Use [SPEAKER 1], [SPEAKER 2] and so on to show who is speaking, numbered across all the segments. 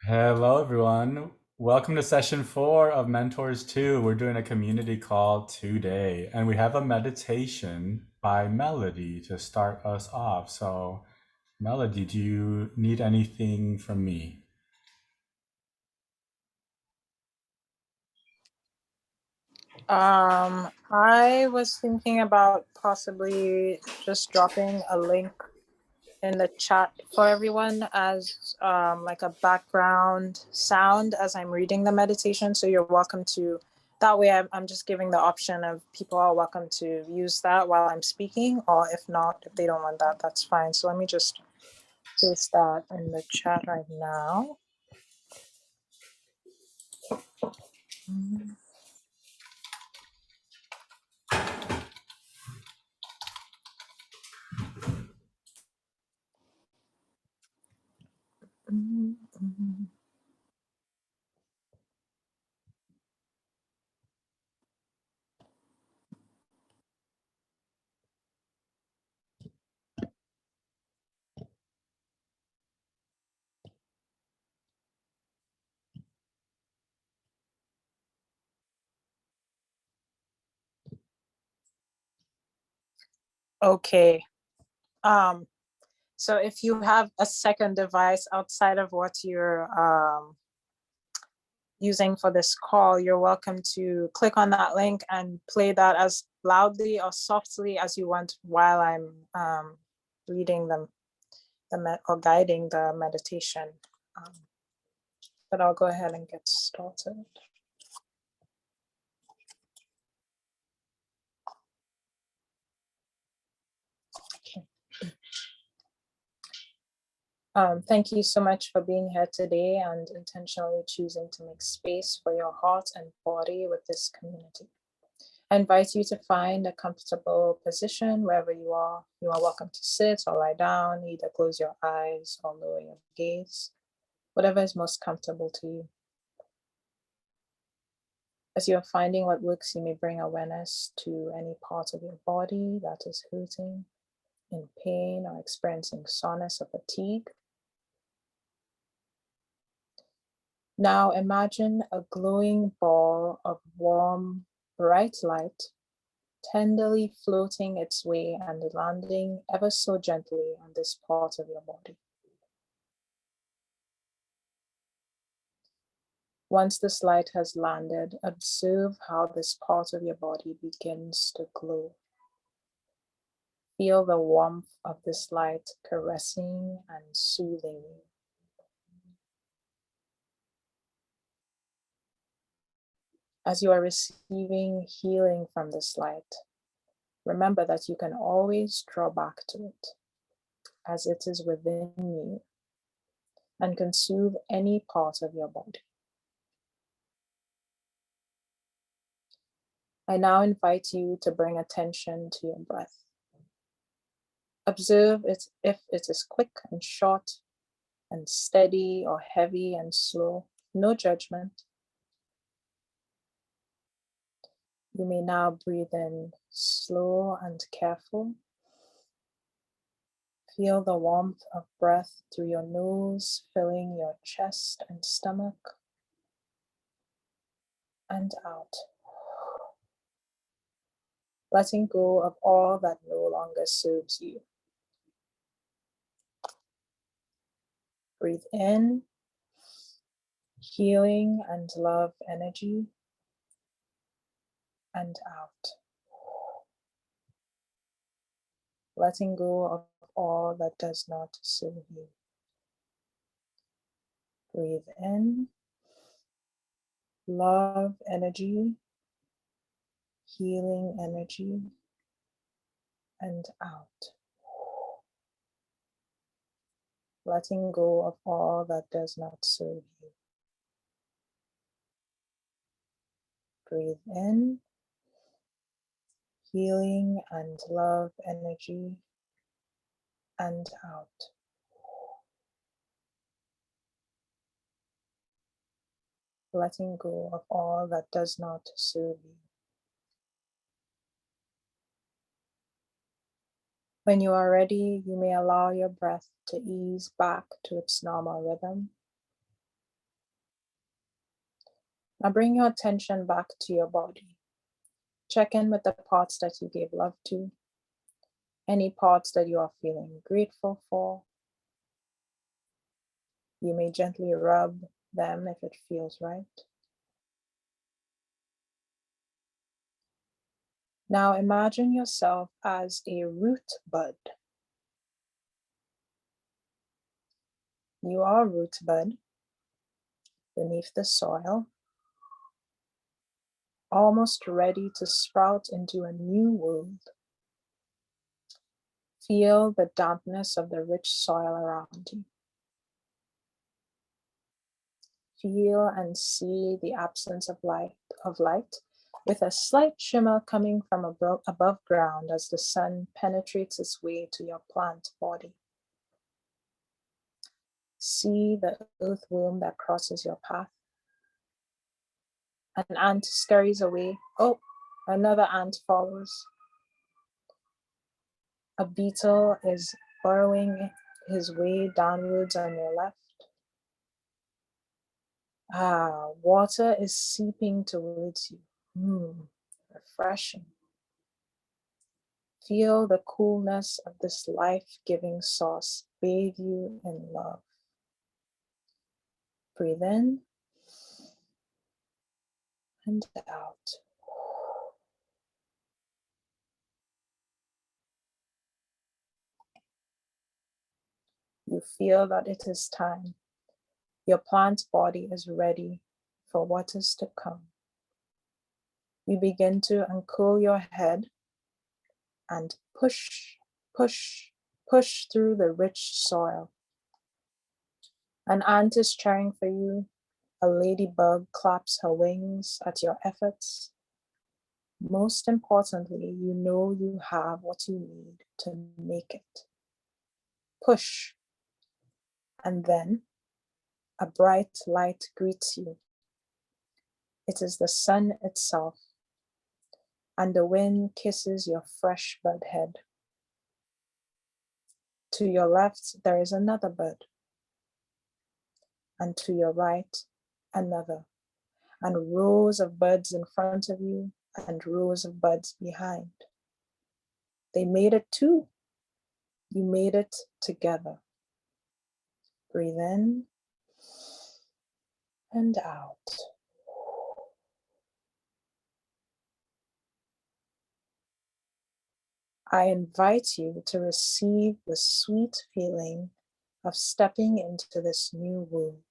[SPEAKER 1] Hello, everyone. Welcome to session 4 of Mentors 2. We're doing a community call today, and we have a meditation by Melody to start us off. So, Melody, do you need anything from me?
[SPEAKER 2] I was thinking about possibly just dropping a link in the chat for everyone as like a background sound as I'm reading the meditation. So you're welcome to, that way I'm just giving the option of people are welcome to use that while I'm speaking, or if not, if they don't want that, that's fine. So let me just paste that in the chat right now. Okay. So if you have a second device outside of what you're using for this call, you're welcome to click on that link and play that as loudly or softly as you want while I'm reading them or guiding the meditation. But I'll go ahead and get started. Thank you so much for being here today and intentionally choosing to make space for your heart and body with this community. I invite you to find a comfortable position wherever you are. You are welcome to sit or lie down, either close your eyes or lower your gaze, whatever is most comfortable to you. As you're finding what works, you may bring awareness to any part of your body that is hurting, in pain, or experiencing soreness or fatigue. Now imagine a glowing ball of warm, bright light tenderly floating its way and landing ever so gently on this part of your body. Once this light has landed, observe how this part of your body begins to glow. Feel the warmth of this light caressing and soothing you. As you are receiving healing from this light, remember that you can always draw back to it, as it is within you, and can soothe any part of your body. I now invite you to bring attention to your breath. Observe it if it is quick and short and steady or heavy and slow. No judgment. You may now breathe in slow and careful. Feel the warmth of breath through your nose, filling your chest and stomach, and out. Letting go of all that no longer serves you. Breathe in, healing and love energy, and out. Letting go of all that does not serve you. Breathe in, love energy, healing energy, and out. Letting go of all that does not serve you. Breathe in, healing and love energy, and out. Letting go of all that does not serve you. When you are ready, you may allow your breath to ease back to its normal rhythm. Now bring your attention back to your body. Check in with the parts that you gave love to, any parts that you are feeling grateful for. You may gently rub them if it feels right. Now imagine yourself as a root bud. You are a root bud beneath the soil, almost ready to sprout into a new world. Feel the dampness of the rich soil around you. Feel and see the absence of light with a slight shimmer coming from above ground as the sun penetrates its way to your plant body. See the earthworm that crosses your path. An ant scurries away. Oh, another ant follows. A beetle is burrowing his way downwards on your left. Water is seeping towards you. Refreshing. Feel the coolness of this life-giving source bathe you in love. Breathe in and out. You feel that it is time. Your plant body is ready for what is to come. You begin to uncurl your head and push through the rich soil. An ant is cheering for you. A ladybug claps her wings at your efforts. Most importantly, you know you have what you need to make it. Push. And then a bright light greets you. It is the sun itself, and the wind kisses your fresh bud head. To your left, there is another bud, and to your right, another, and rows of buds in front of you and rows of buds behind. They made it too. You made it together. Breathe in and out. I invite you to receive the sweet feeling of stepping into this new world.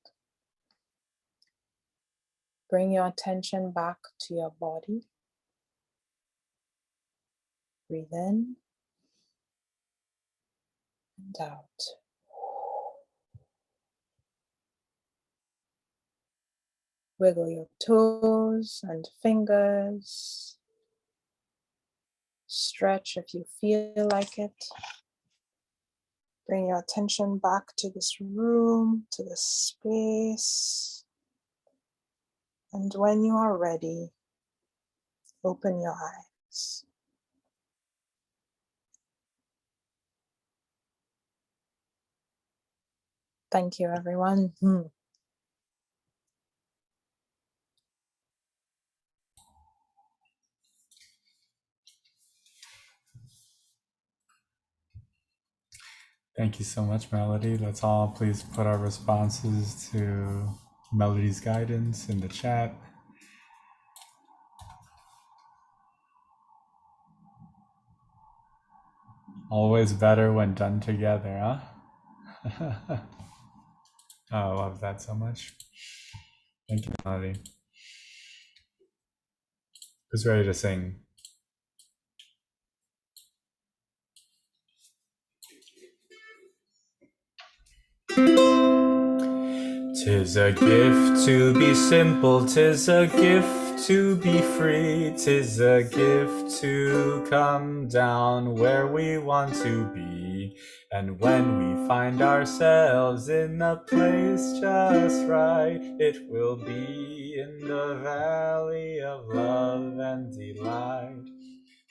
[SPEAKER 2] Bring your attention back to your body. Breathe in and out. Wiggle your toes and fingers. Stretch if you feel like it. Bring your attention back to this room, to this space. And when you are ready, open your eyes. Thank you, everyone.
[SPEAKER 1] Thank you so much, Melody. Let's all please put our responses to Melody's guidance in the chat. Always better when done together, huh? Oh, I love that so much. Thank you, Melody. Who's ready to sing? "'Tis a gift to be simple, 'tis a gift to be free, 'tis a gift to come down where we want to be. And when we find ourselves in a place just right, it will be in the valley of love and delight.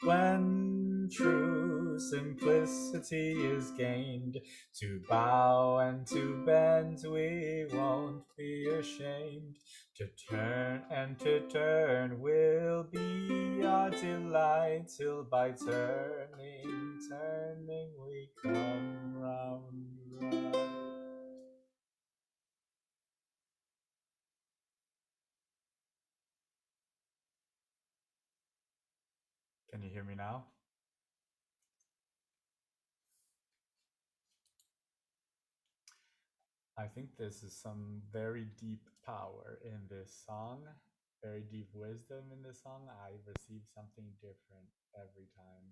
[SPEAKER 1] When true simplicity is gained, to bow and to bend we won't be ashamed. To turn and to turn will be our delight, till by turning, turning we come round right. Can you hear me now? I think this is some very deep power in this song, very deep wisdom in this song. I receive something different every time.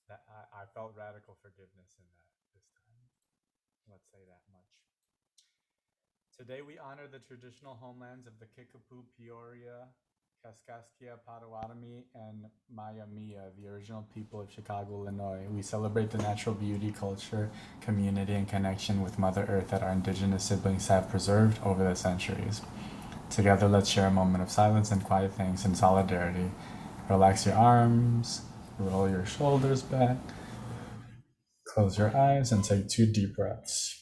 [SPEAKER 1] That I felt radical forgiveness in that this time. Let's say that much. Today we honor the traditional homelands of the Kickapoo, Peoria, Kaskaskia, Potawatomi, and Maya Mia, the original people of Chicago, Illinois. We celebrate the natural beauty, culture, community, and connection with Mother Earth that our indigenous siblings have preserved over the centuries. Together, let's share a moment of silence and quiet thanks and solidarity. Relax your arms, roll your shoulders back, close your eyes, and take 2 deep breaths.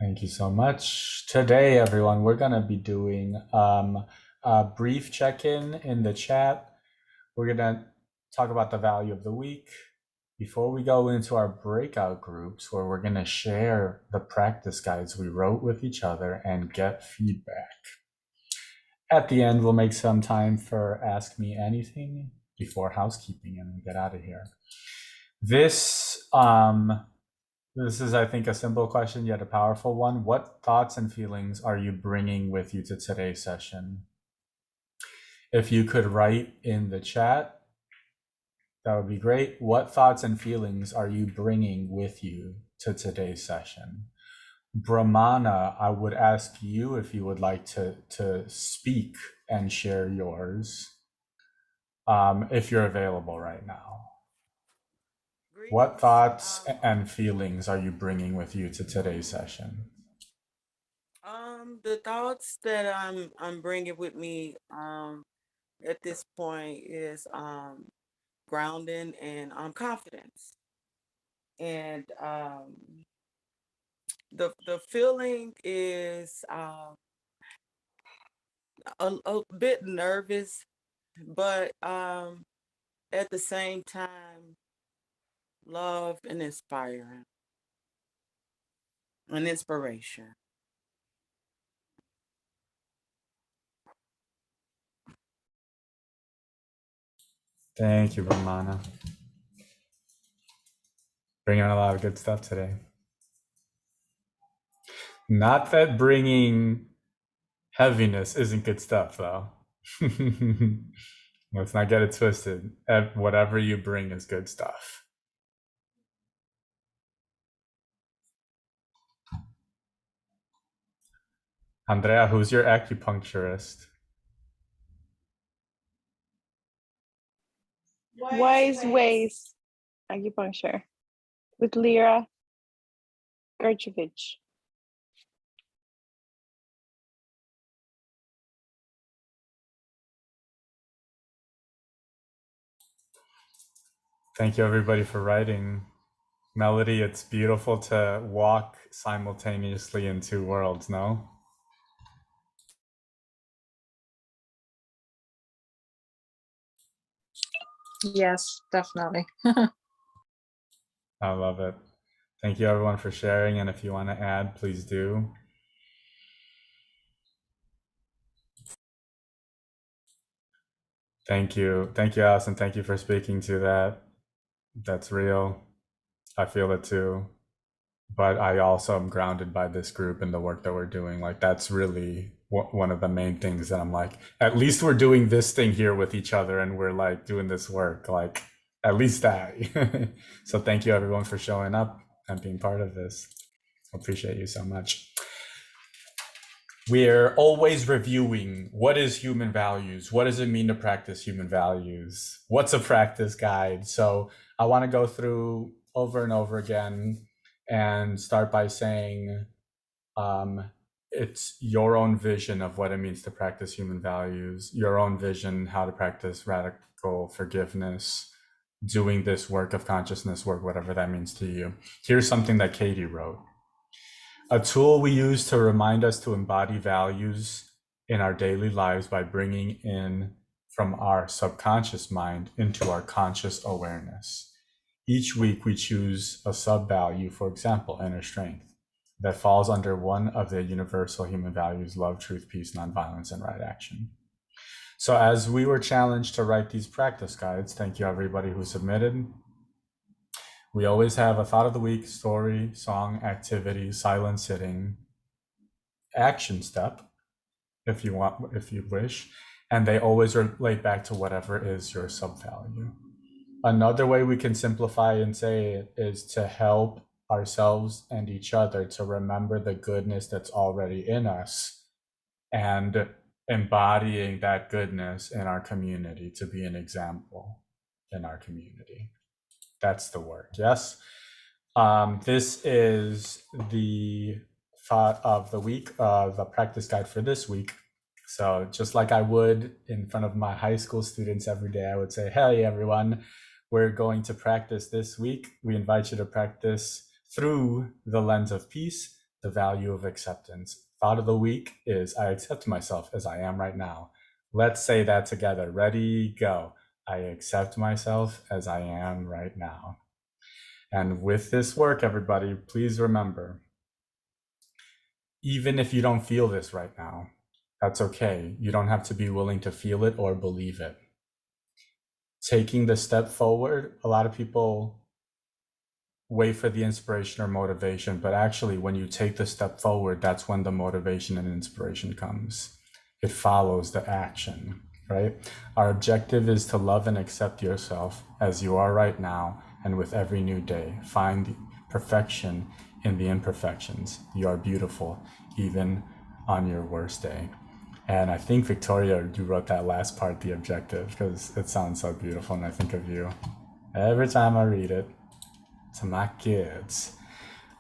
[SPEAKER 1] Thank you so much. Today, everyone, we're going to be doing a brief check-in in the chat. We're going to talk about the value of the week before we go into our breakout groups, where we're going to share the practice guides we wrote with each other and get feedback. At the end, we'll make some time for Ask Me Anything before housekeeping and we get out of here. This is, I think, a simple question, yet a powerful one. What thoughts and feelings are you bringing with you to today's session? If you could write in the chat, that would be great. What thoughts and feelings are you bringing with you to today's session? Brahmana, I would ask you if you would like to speak and share yours, if you're available right now. What thoughts and feelings are you bringing with you to today's session?
[SPEAKER 3] The thoughts that I'm bringing with me at this point is grounding and confidence, and the feeling is a bit nervous, but at the same time, love and inspiring, an inspiration.
[SPEAKER 1] Thank you, Brahmana. Bringing a lot of good stuff today. Not that bringing heaviness isn't good stuff, though. Let's not get it twisted. Whatever you bring is good stuff. Andrea, who's your acupuncturist?
[SPEAKER 4] Wise Ways Acupuncture with Lyra Gerchevich.
[SPEAKER 1] Thank you, everybody, for writing. Melody, it's beautiful to walk simultaneously in 2 worlds, no?
[SPEAKER 2] Yes, definitely.
[SPEAKER 1] I love it. Thank you, everyone, for sharing. And if you want to add, please do. Thank you. Thank you, Allison. Thank you for speaking to that. That's real. I feel it too. But I also am grounded by this group and the work that we're doing. Like, that's really one of the main things that I'm like, at least we're doing this thing here with each other and we're like doing this work. Like, at least that. So thank you, everyone, for showing up and being part of this. Appreciate you so much. We're always reviewing what is human values? What does it mean to practice human values? What's a practice guide? So I want to go through over and over again and start by saying it's your own vision of what it means to practice human values, your own vision how to practice radical forgiveness, doing this work of consciousness work, whatever that means to you. Here's something that Katie wrote. A tool we use to remind us to embody values in our daily lives by bringing in from our subconscious mind into our conscious awareness. Each week we choose a sub-value, for example, inner strength, that falls under one of the universal human values: love, truth, peace, nonviolence, and right action. So as we were challenged to write these practice guides, thank you everybody who submitted. We always have a thought of the week, story, song, activity, silent sitting, action step, if you want, if you wish, and they always relate back to whatever is your sub-value. Another way we can simplify and say it is to help ourselves and each other to remember the goodness that's already in us and embodying that goodness in our community, to be an example in our community. That's the work. Yes. This is the thought of the week, the practice guide for this week. So just like I would in front of my high school students every day, I would say, hey, everyone, we're going to practice this week. We invite you to practice through the lens of peace, the value of acceptance. Thought of the week is, I accept myself as I am right now. Let's say that together. Ready, go. I accept myself as I am right now. And with this work, everybody, please remember, even if you don't feel this right now, that's okay. You don't have to be willing to feel it or believe it. Taking the step forward, a lot of people wait for the inspiration or motivation, but actually when you take the step forward, that's when the motivation and inspiration comes. It follows the action, right? Our objective is to love and accept yourself as you are right now, and with every new day, find perfection in the imperfections. You are beautiful, even on your worst day. And I think, Victoria, you wrote that last part, the objective, because it sounds so beautiful, and I think of you every time I read it. To my kids.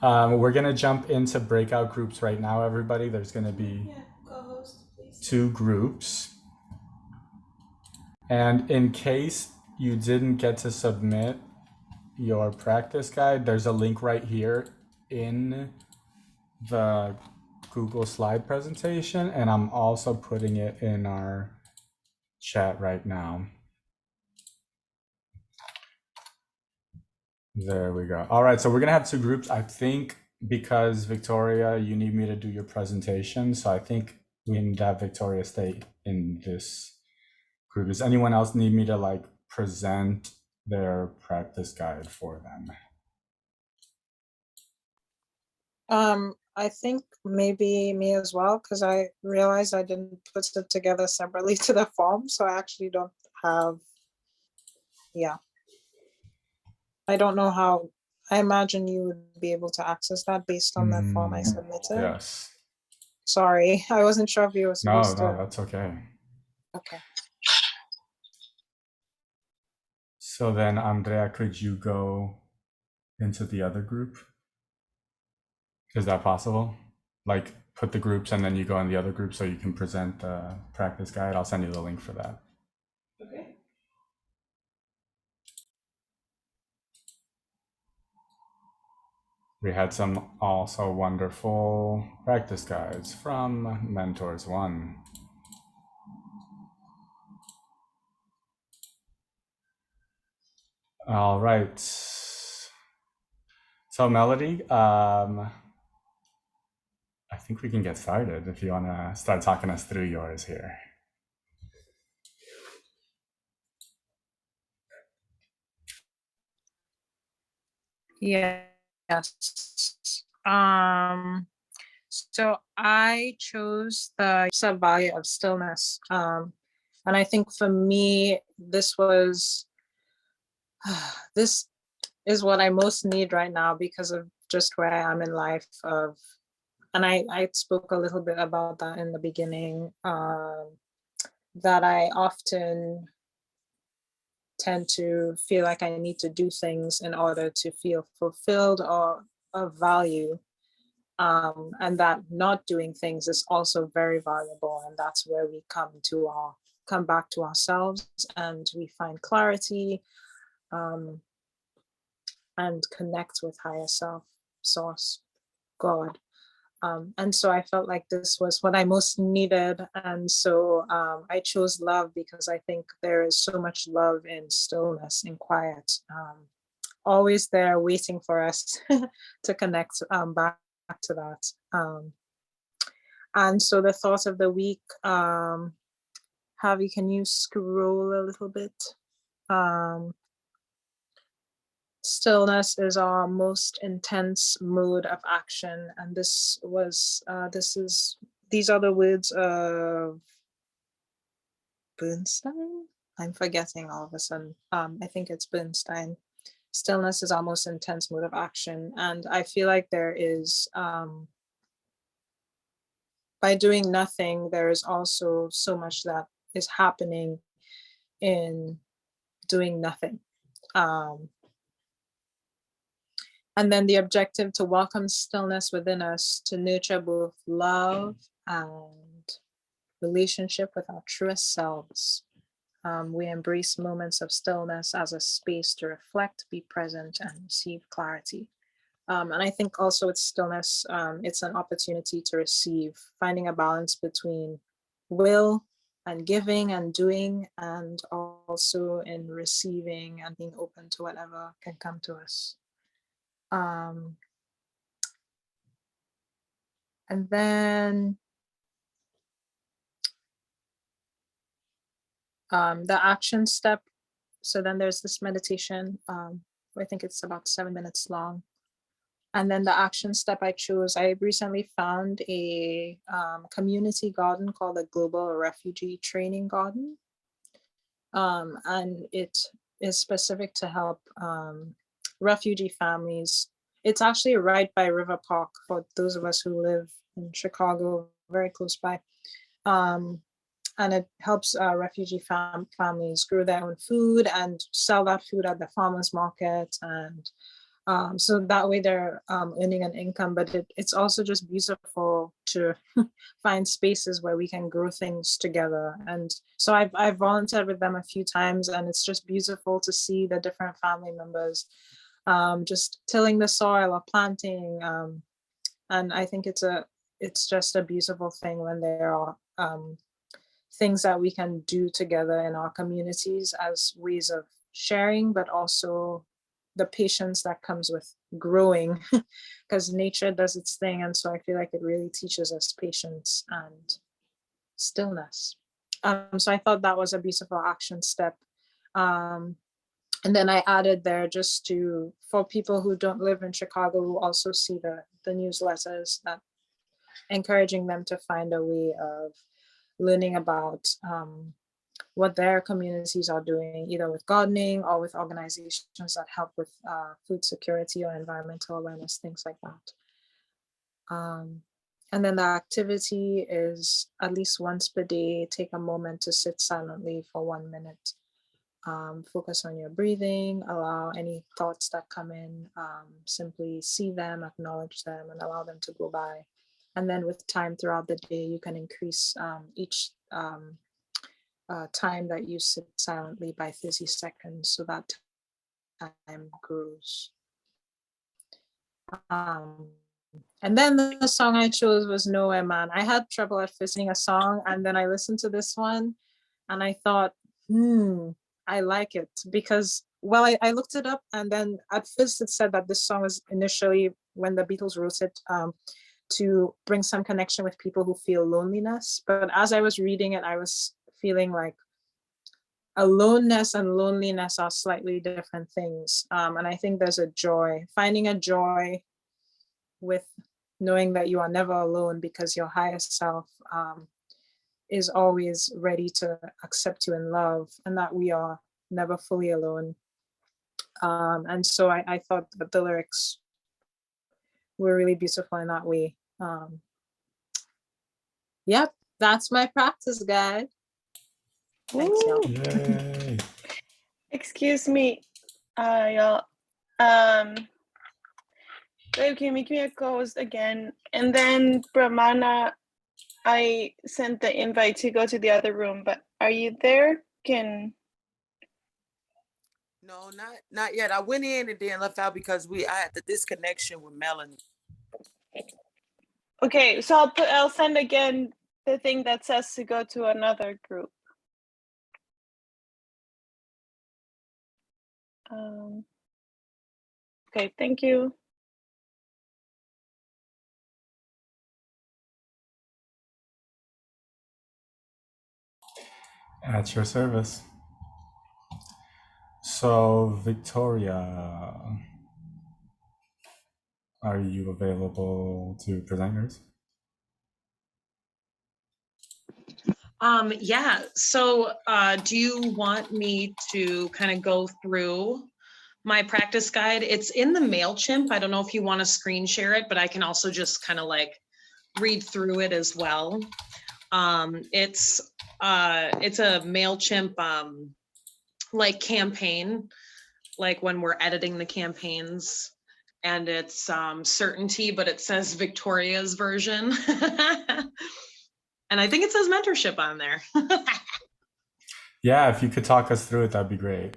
[SPEAKER 1] We're gonna jump into breakout groups right now, everybody. There's gonna be 2 groups. And in case you didn't get to submit your practice guide, there's a link right here in the Google slide presentation, and I'm also putting it in our chat right now. There we go. All right, so we're gonna have 2 groups. I think because Victoria, you need me to do your presentation, so I think we need to have Victoria stay in this group. Does anyone else need me to like present their practice guide for them?
[SPEAKER 2] I think maybe me as well, because I realized I didn't put it together separately to the form, so I actually don't have, yeah. I don't know how, I imagine you would be able to access that based on the form I submitted.
[SPEAKER 1] Yes.
[SPEAKER 2] Sorry, I wasn't sure if you were supposed to.
[SPEAKER 1] No, that's okay.
[SPEAKER 2] Okay.
[SPEAKER 1] So then, Andrea, could you go into the other group? Is that possible? Like put the groups and then you go in the other group so you can present the practice guide. I'll send you the link for that.
[SPEAKER 2] Okay.
[SPEAKER 1] We had some also wonderful practice guides from Mentors One. All right. So Melody, I think we can get started if you want to start talking us through yours here.
[SPEAKER 2] Yes. So I chose the sub-value of stillness. And I think for me, this was, this is what I most need right now because of just where I am in life. And I spoke a little bit about that in the beginning, that I often tend to feel like I need to do things in order to feel fulfilled or of value, and that not doing things is also very valuable, and that's where we come back to ourselves, and we find clarity, and connect with higher self, source, God. And so I felt like this was what I most needed. And so I chose love because I think there is so much love in stillness, in quiet, always there waiting for us to connect back to that. And so the thought of the week, Javi, can you scroll a little bit? Stillness is our most intense mode of action, and these are the words of Bernstein. I'm forgetting all of a sudden. I think it's Bernstein. Stillness is our most intense mode of action, and I feel like there is, by doing nothing, there is also so much that is happening in doing nothing. And then the objective to welcome stillness within us, to nurture both love and relationship with our truest selves. We embrace moments of stillness as a space to reflect, be present, and receive clarity. And I think also with stillness, it's an opportunity to receive, finding a balance between will and giving and doing, and also in receiving and being open to whatever can come to us. And then the action step. So then there's this meditation. I think it's about 7 minutes long. And then the action step I chose, I recently found a community garden called the Global Refugee Training Garden. And it is specific to help refugee families. It's actually right by River Park for those of us who live in Chicago, very close by. And it helps refugee families grow their own food and sell that food at the farmers market. And so that way they're earning an income, but it's also just beautiful to find spaces where we can grow things together. And so I've volunteered with them a few times, and it's just beautiful to see the different family members just tilling the soil or planting. And I think it's just a beautiful thing when there are things that we can do together in our communities as ways of sharing, but also the patience that comes with growing, because nature does its thing. And so I feel like it really teaches us patience and stillness. So I thought that was a beautiful action step. And then I added there just for people who don't live in Chicago, who also see the newsletters, that encouraging them to find a way of learning about what their communities are doing, either with gardening or with organizations that help with food security or environmental awareness, things like that. And then the activity is at least once per day, take a moment to sit silently for 1 minute. Focus on your breathing, allow any thoughts that come in, simply see them, acknowledge them, and allow them to go by. And then with time throughout the day, you can increase each time that you sit silently by 30 seconds, so that time grows. And then the song I chose was Nowhere Man. I had trouble at first singing a song, and then I listened to this one and I thought, I like it, because, well, I looked it up, and then at first it said that this song was initially, when the Beatles wrote it, to bring some connection with people who feel loneliness. But as I was reading it, I was feeling like aloneness and loneliness are slightly different things. And I think there's a joy, finding a joy with knowing that you are never alone, because your higher self is always ready to accept you in love, and that we are never fully alone. And so I thought that the lyrics were really beautiful in that way. Yep, that's my practice guide. Thanks, y'all.
[SPEAKER 1] Yay.
[SPEAKER 4] Excuse me, y'all. Okay, make me a co-host again. And then Brahmana, I sent the invite to go to the other room, but are you there?
[SPEAKER 3] No, not yet. I went in and then left out because I had the disconnection with Melanie.
[SPEAKER 4] Okay, so I'll send again the thing that says to go to another group. Okay, thank you.
[SPEAKER 1] At your service. So, Victoria, are you available to present yours?
[SPEAKER 5] Yeah, so do you want me to kind of go through my practice guide? It's in the MailChimp. I don't know if you want to screen share it, but I can also just kind of like read through it as well. It's a MailChimp like campaign, like when we're editing the campaigns, and it's certainty, but it says Victoria's version. And I think it says mentorship on there.
[SPEAKER 1] Yeah, if you could talk us through it, that'd be great.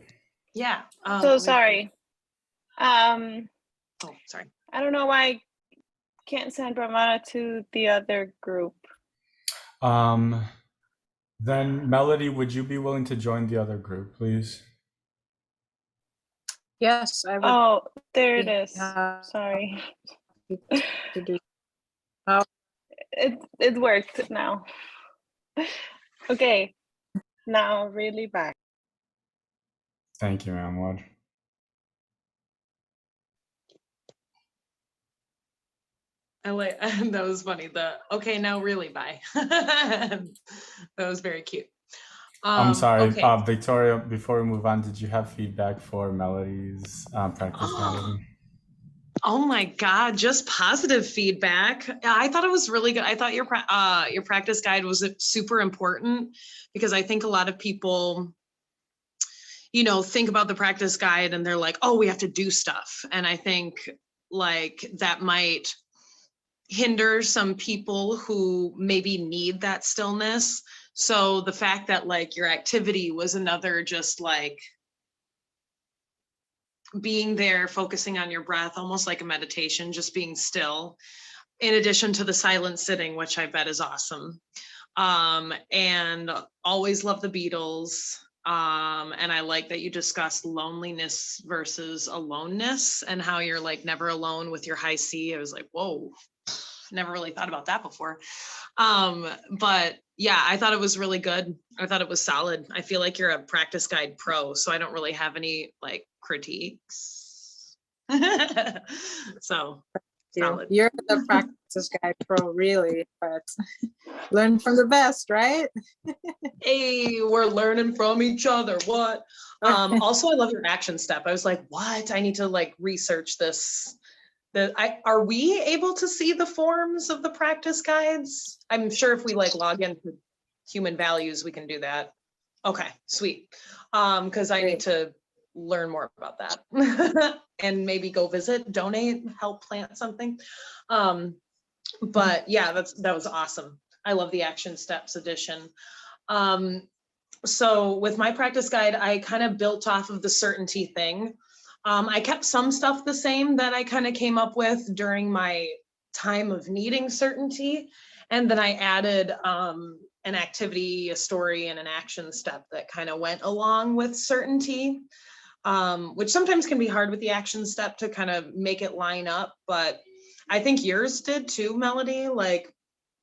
[SPEAKER 5] Yeah.
[SPEAKER 4] So sorry.
[SPEAKER 5] Oh, sorry.
[SPEAKER 4] I don't know why I can't send Brahmana to the other group.
[SPEAKER 1] Then Melody, would you be willing to join the other group, please?
[SPEAKER 2] Yes, I would.
[SPEAKER 4] Oh, there it
[SPEAKER 2] be
[SPEAKER 4] is.
[SPEAKER 2] happy
[SPEAKER 4] Sorry.
[SPEAKER 2] to do.
[SPEAKER 4] It worked now. Okay. Now really back.
[SPEAKER 1] Thank you, Amwad.
[SPEAKER 5] I like that was funny. Okay, now really bye. That was very cute.
[SPEAKER 1] I'm sorry,
[SPEAKER 5] Okay.
[SPEAKER 1] Victoria, before we move on, did you have feedback for Melody's practice guide?
[SPEAKER 5] Oh my God, just positive feedback. I thought it was really good. I thought your practice guide was super important, because I think a lot of people, think about the practice guide and they're like, oh, we have to do stuff. And I think like that might hinder some people who maybe need that stillness. So the fact that like your activity was another, just like being there, focusing on your breath, almost like a meditation, just being still, in addition to the silent sitting, which I bet is awesome. And always love the Beatles. And I like that you discussed loneliness versus aloneness, and how you're like never alone with your high C. I was like, whoa, never really thought about that before. But yeah, I thought it was really good. I thought it was solid. I feel like you're a practice guide pro, so I don't really have any like critiques. So solid.
[SPEAKER 2] You're the practice guide pro, really, but learn from the best, right?
[SPEAKER 5] Hey, we're learning from each other. What? Also, I love your action step. I was like, what? I need to like research this. Are we able to see the forms of the practice guides? I'm sure if we like log into Human Values, we can do that. Okay, sweet. Because I need to learn more about that and maybe go visit, donate, help plant something. But yeah, that was awesome. I love the action steps edition. So with my practice guide, I kind of built off of the certainty thing. I kept some stuff the same that I kind of came up with during my time of needing certainty. And then I added an activity, a story, and an action step that kind of went along with certainty, which sometimes can be hard with the action step to kind of make it line up. But I think yours did too, Melody. Like,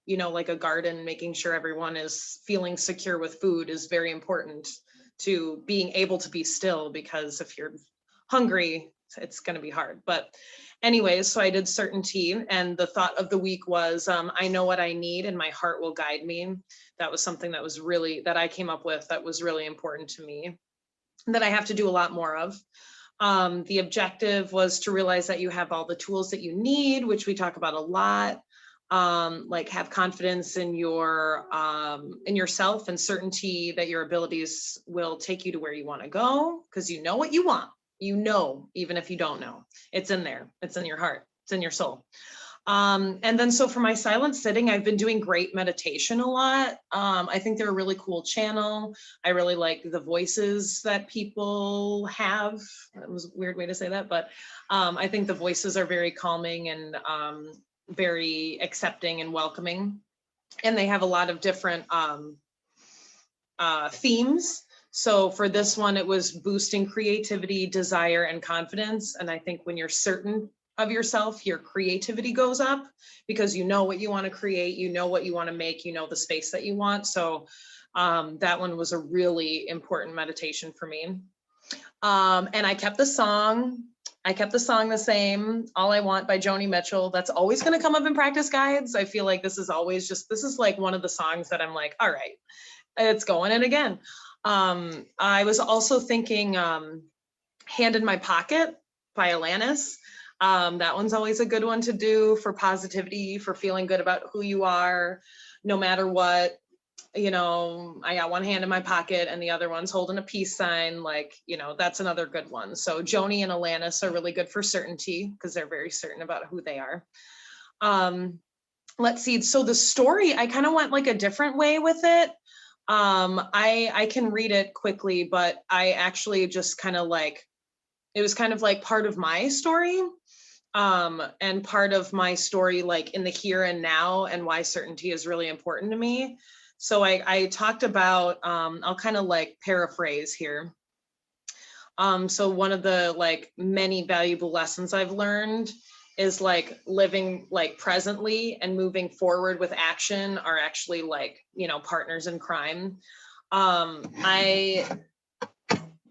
[SPEAKER 5] like a garden, making sure everyone is feeling secure with food is very important to being able to be still, because if you're hungry, it's going to be hard. But anyways, so I did certainty, and the thought of the week was, I know what I need and my heart will guide me. That was something that I came up with that was really important to me, that I have to do a lot more of. The objective was to realize that you have all the tools that you need, which we talk about a lot. Like have confidence in yourself, and certainty that your abilities will take you to where you want to go, because you know what you want. Even if you don't know, it's in there, it's in your heart. It's in your soul. And then so for my silent sitting, I've been doing great meditation a lot. I think they're a really cool channel. I really like the voices that people have. That was a weird way to say that, but I think the voices are very calming and very accepting and welcoming. And they have a lot of different themes. So for this one, it was boosting creativity, desire, and confidence. And I think when you're certain of yourself, your creativity goes up because you know what you want to create, you know what you want to make, you know the space that you want. So that one was a really important meditation for me. And I kept the song. The same, All I Want by Joni Mitchell. That's always going to come up in practice guides. I feel like this is always this is like one of the songs that I'm like, all right, it's going in again. I was also thinking Hand in My Pocket by Alanis. That one's always a good one to do for positivity, for feeling good about who you are, no matter what. You know, I got one hand in my pocket and the other one's holding a peace sign. Like, you know, that's another good one. So Joni and Alanis are really good for certainty because they're very certain about who they are. Let's see. So the story, I kind of went like a different way with it. I can read it quickly, but I actually just kind of like, it was kind of like part of my story. And part of my story, like in the here and now, and why certainty is really important to me. So I talked about, I'll kind of like paraphrase here. So one of the like many valuable lessons I've learned is like living like presently and moving forward with action are actually like, you know, partners in crime. I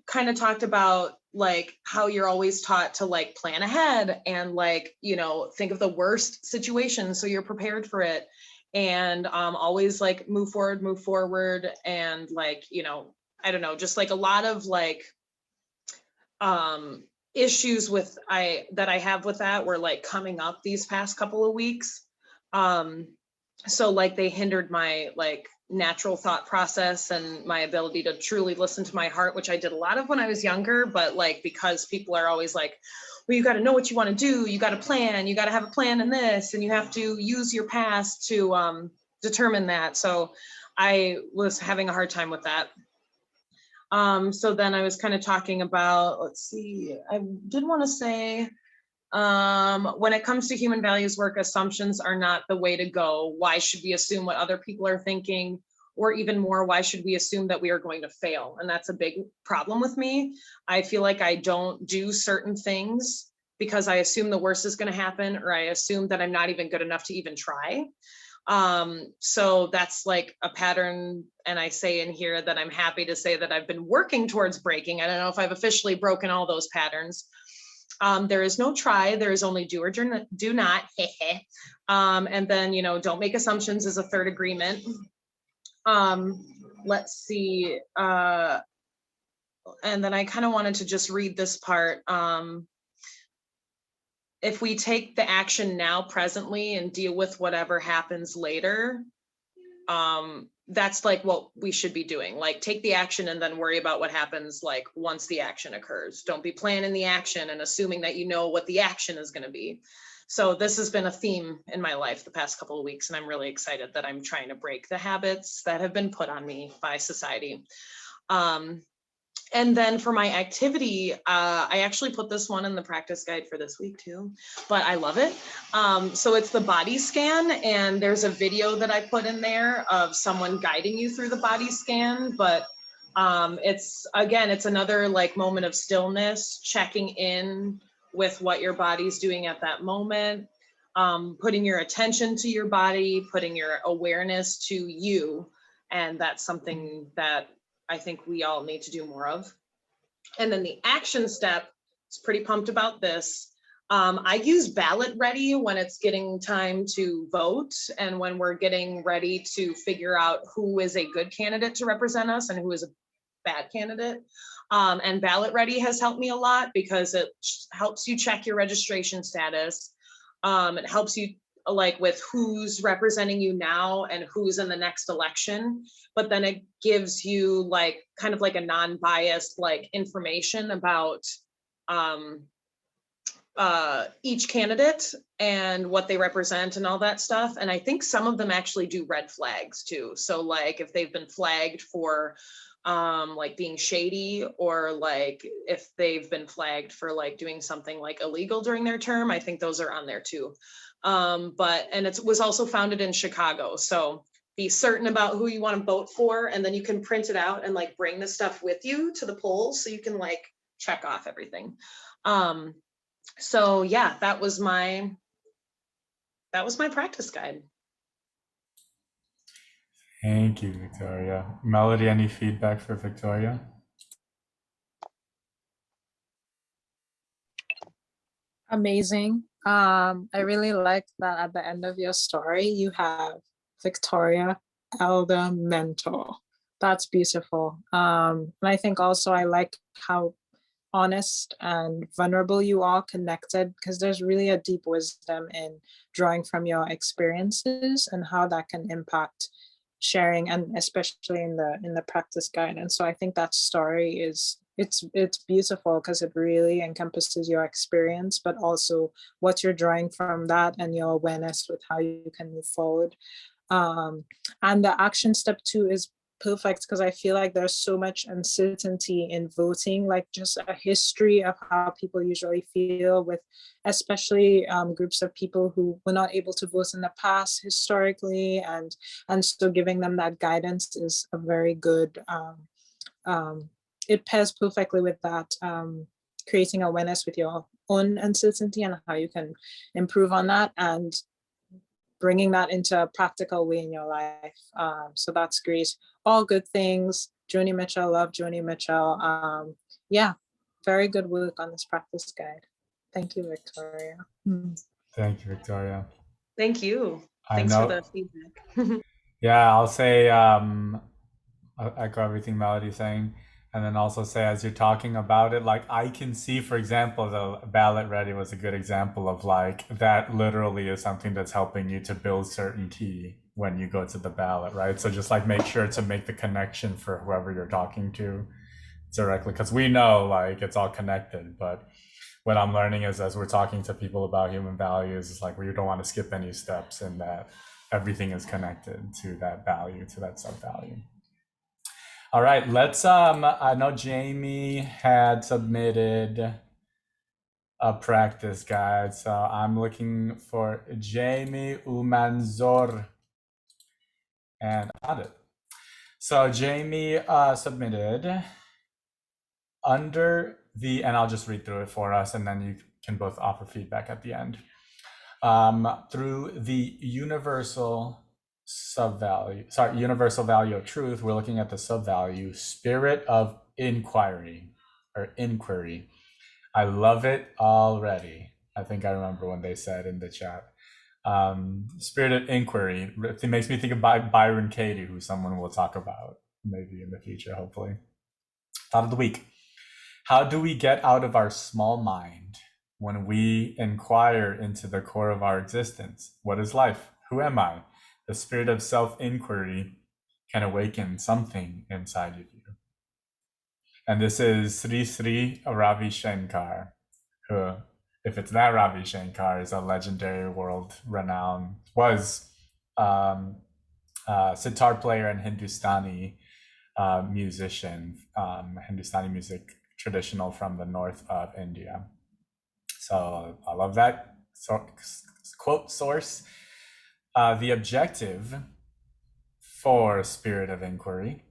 [SPEAKER 5] kind of talked about like how you're always taught to like plan ahead and like, you know, think of the worst situation so you're prepared for it. And always like move forward and like, you know, I don't know, just like a lot of like issues with that I have with that were like coming up these past couple of weeks. So like they hindered my like natural thought process and my ability to truly listen to my heart, which I did a lot of when I was younger, but like because people are always like, well, you got to know what you want to do, you got to plan, you got to have a plan in this, and you have to use your past to determine that. So I was having a hard time with that. So then I was kind of talking about, let's see, I did want to say, when it comes to human values work, assumptions are not the way to go. Why should we assume what other people are thinking? Or even more, why should we assume that we are going to fail? And that's a big problem with me. I feel like I don't do certain things because I assume the worst is going to happen, or I assume that I'm not even good enough to even try. So that's like a pattern. And I say in here that I'm happy to say that I've been working towards breaking. I don't know if I've officially broken all those patterns. There is no try, there is only do or do not. And then, you know, don't make assumptions is a third agreement. Let's see. And then I kind of wanted to just read this part. If we take the action now presently and deal with whatever happens later, that's like what we should be doing. Like take the action and then worry about what happens like once the action occurs. Don't be planning the action and assuming that you know what the action is going to be. So this has been a theme in my life the past couple of weeks, and I'm really excited that I'm trying to break the habits that have been put on me by society. And then for my activity, I actually put this one in the practice guide for this week too, but I love it. So it's the body scan, and there's a video that I put in there of someone guiding you through the body scan. But it's another like moment of stillness, checking in with what your body's doing at that moment, putting your attention to your body, putting your awareness to you. And that's something that I think we all need to do more of. And then the action step, is pretty pumped about this. I use Ballot Ready when it's getting time to vote and when we're getting ready to figure out who is a good candidate to represent us and who is a bad candidate. And Ballot Ready has helped me a lot because it helps you check your registration status. It helps you like with who's representing you now and who's in the next election, but then it gives you like kind of like a non-biased like information about each candidate and what they represent and all that stuff. And I think some of them actually do red flags too. So like if they've been flagged for like being shady, or like if they've been flagged for like doing something like illegal during their term, I think those are on there too. And it was also founded in Chicago. So be certain about who you want to vote for, and then you can print it out and like bring the stuff with you to the polls so you can like check off everything. So yeah, that was my practice guide.
[SPEAKER 1] Thank you, Victoria. Melody, any feedback for Victoria?
[SPEAKER 2] Amazing. I really like that at the end of your story, you have Victoria, elder mentor. That's beautiful. And I think also I like how honest and vulnerable you are, connected, because there's really a deep wisdom in drawing from your experiences and how that can impact sharing, and especially in the practice guide. And so I think that story is it's beautiful because it really encompasses your experience, but also what you're drawing from that and your awareness with how you can move forward. And the action step 2 is perfect because I feel like there's so much uncertainty in voting, like just a history of how people usually feel with, especially groups of people who were not able to vote in the past historically, and so giving them that guidance is a very good, it pairs perfectly with that, creating awareness with your own uncertainty and how you can improve on that, and bringing that into a practical way in your life. So that's great. All good things. Joni Mitchell, love Joni Mitchell. Yeah, very good work on this practice guide. Thank you, Victoria.
[SPEAKER 1] Thank you, Victoria.
[SPEAKER 5] Thank you.
[SPEAKER 1] I
[SPEAKER 5] Thanks
[SPEAKER 1] know.
[SPEAKER 5] for the feedback.
[SPEAKER 1] Yeah, I'll say, I'll echo everything Melody's saying. And then also say, as you're talking about it, like I can see, for example, the ballot ready was a good example of like, that literally is something that's helping you to build certainty when you go to the ballot, right? So just like make sure to make the connection for whoever you're talking to directly, because we know like it's all connected. But what I'm learning is as we're talking to people about human values, it's like we don't want to skip any steps, and that everything is connected to that value, to that sub-value. All right, let's, I know Jamie had submitted a practice guide, so I'm looking for Jamie Umanzor, and I found it. So Jamie submitted under the, and I'll just read through it for us, and then you can both offer feedback at the end. Through the universal value of truth, we're looking at the sub-value spirit of inquiry. I love it already. I think I remember when they said in the chat, spirit of inquiry. It makes me think of Byron Katie, who someone will talk about maybe in the future, hopefully. Thought of the week. How do we get out of our small mind when we inquire into the core of our existence? What is life? Who am I? The spirit of self-inquiry can awaken something inside of you. And this is Sri Sri Ravi Shankar, who, if it's that Ravi Shankar, is a legendary world-renowned, was sitar player and Hindustani musician, Hindustani music traditional from the north of India. So I love that quote source. The objective for Spirit of Inquiry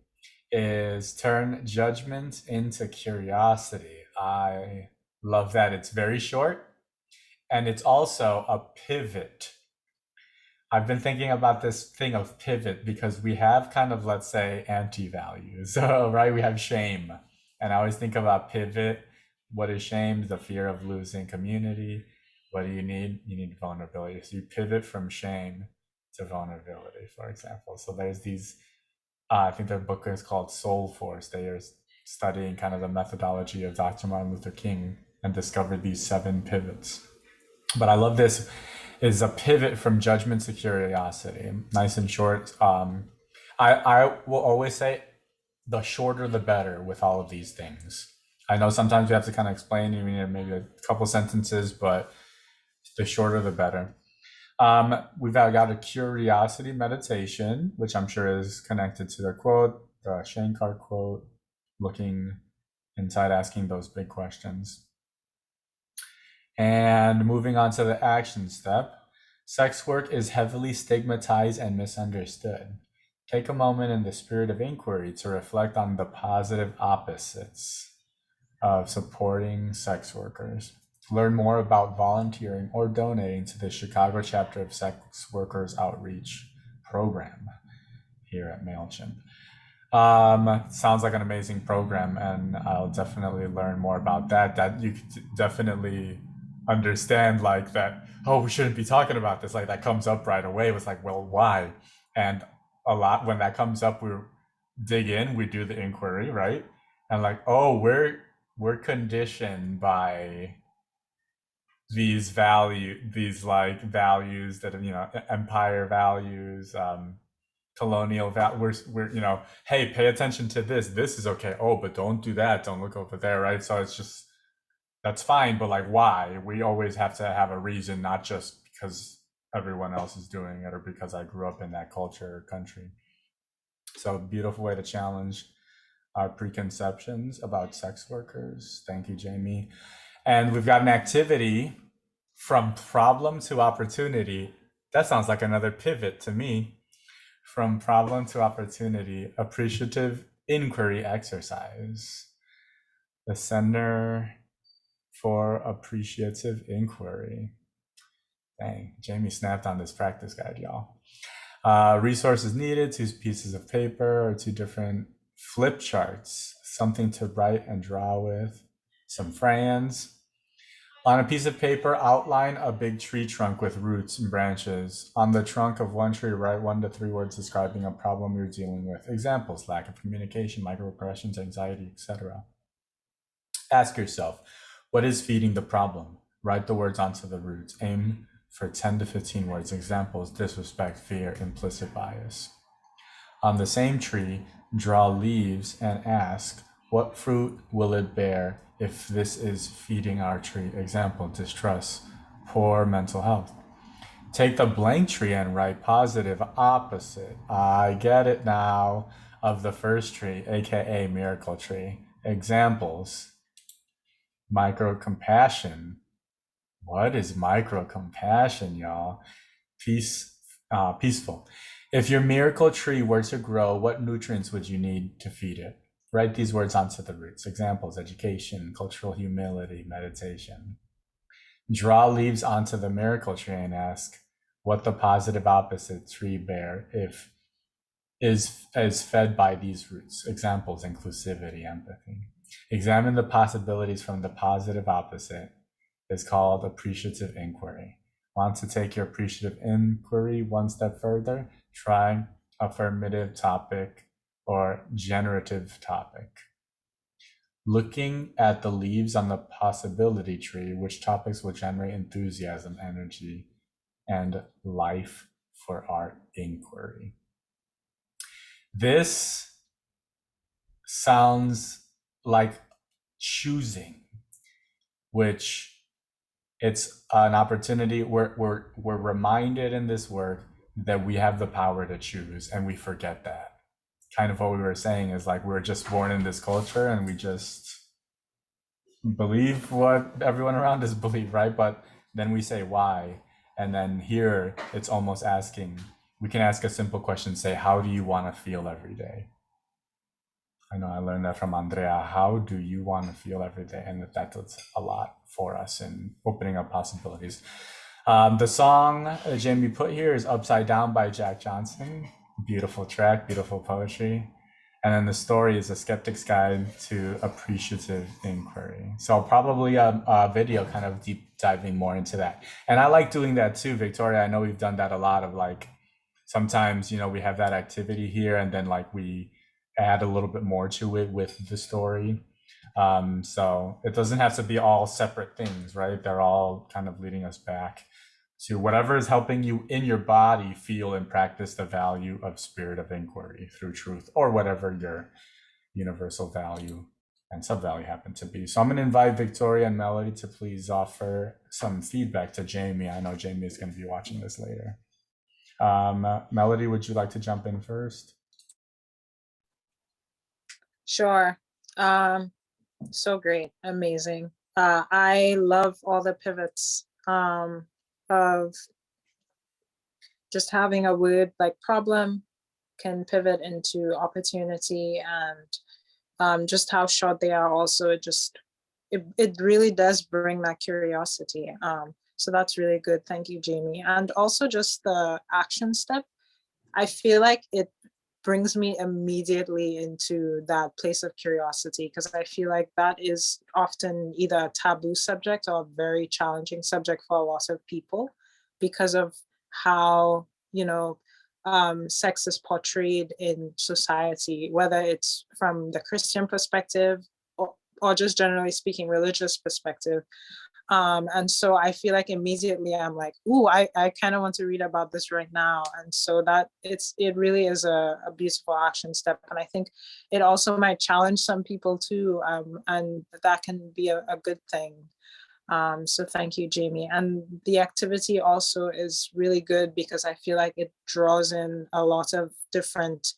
[SPEAKER 1] is turn judgment into curiosity. I love that. It's very short, and it's also a pivot. I've been thinking about this thing of pivot because we have kind of, let's say, anti-values, right? We have shame. And I always think about pivot. What is shame? The fear of losing community. What do you need? You need vulnerability. So you pivot from shame to vulnerability, for example. So there's these, I think their book is called Soul Force. They are studying kind of the methodology of Dr. Martin Luther King and discovered these 7 pivots. But I love this, is a pivot from judgment to curiosity. Nice and short. I will always say the shorter the better with all of these things. I know sometimes we have to kind of explain, you need maybe a couple sentences, but the shorter the better. We've got a curiosity meditation, which I'm sure is connected to the quote, the Shankar quote, looking inside, asking those big questions. And moving on to the action step, sex work is heavily stigmatized and misunderstood. Take a moment in the spirit of inquiry to reflect on the positive opposites of supporting sex workers. Learn more about volunteering or donating to the Chicago chapter of Sex Workers Outreach Program here at MailChimp. Sounds like an amazing program, and I'll definitely learn more about that. That you could definitely understand, like that, oh, we shouldn't be talking about this. Like that comes up right away. It was like, well, why? And a lot when that comes up, we dig in, we do the inquiry, right? And like, oh, we're conditioned by these like values that are, empire values, colonial we're hey, pay attention to this is okay, oh, but don't do that, don't look over there, right? So it's just, that's fine, but like, why? We always have to have a reason, not just because everyone else is doing it or because I grew up in that culture or country. So beautiful way to challenge our preconceptions about sex workers. Thank you, Jamie. And we've got an activity from problem to opportunity. That sounds like another pivot to me. From problem to opportunity, appreciative inquiry exercise. The Center for Appreciative Inquiry. Dang, Jamie snapped on this practice guide, y'all. Resources needed, 2 pieces of paper or 2 different flip charts, something to write and draw with, some crayons. On a piece of paper, outline a big tree trunk with roots and branches. On the trunk of one tree, write 1 to 3 words describing a problem you're dealing with. Examples: lack of communication, microaggressions, anxiety, etc. Ask yourself, what is feeding the problem? Write the words onto the roots. Aim for 10 to 15 words. Examples: disrespect, fear, implicit bias. On the same tree, draw leaves and ask, what fruit will it bear if this is feeding our tree? Example: distrust, poor mental health. Take the blank tree and write positive opposite. I get it now. Of the first tree, aka miracle tree. Examples: micro compassion. What is micro compassion, y'all? Peaceful. If your miracle tree were to grow, what nutrients would you need to feed it? Write these words onto the roots. Examples: education, cultural humility, meditation. Draw leaves onto the miracle tree and ask what the positive opposite tree bear if is fed by these roots. Examples: inclusivity, empathy. Examine the possibilities from the positive opposite is called appreciative inquiry. Want to take your appreciative inquiry 1 step further? Try affirmative topic or generative topic. Looking at the leaves on the possibility tree, which topics will generate enthusiasm, energy, and life for our inquiry? This sounds like choosing, which it's an opportunity. We're reminded in this work that we have the power to choose, and we forget that. Kind of what we were saying is like, we're just born in this culture and we just believe what everyone around us believe, right? But then we say why, and then here it's almost asking, we can ask a simple question, say, how do you want to feel every day? I know I learned that from Andrea. How do you want to feel every day? And that does a lot for us in opening up possibilities. The song Jamie put here is Upside Down by Jack Johnson. Beautiful track, beautiful poetry. And then the story is A Skeptic's Guide to Appreciative Inquiry. So probably a video kind of deep diving more into that. And I like doing that too, Victoria. I know we've done that a lot of like, sometimes, we have that activity here and then like we add a little bit more to it with the story. So it doesn't have to be all separate things, right? They're all kind of leading us back to whatever is helping you in your body feel and practice the value of spirit of inquiry through truth, or whatever your universal value and Sub Valley happen to be. So I'm going to invite Victoria and Melody to please offer some feedback to Jamie. I know Jamie is going to be watching this later. Melody, would you like to jump in first?
[SPEAKER 2] Sure. So great, amazing. I love all the pivots of just having a word like problem can pivot into opportunity, and just how short they are also, it really does bring that curiosity. So that's really good. Thank you, Jamie. And also just the action step, I feel like it brings me immediately into that place of curiosity, because I feel like that is often either a taboo subject or a very challenging subject for a lot of people because of how, sex is portrayed in society, whether it's from the Christian perspective or just generally speaking, religious perspective. And so I feel like immediately I'm like, ooh, I kind of want to read about this right now. And so it really is a beautiful action step. And I think it also might challenge some people too. And that can be a good thing. So thank you, Jamie. And the activity also is really good because I feel like it draws in a lot of different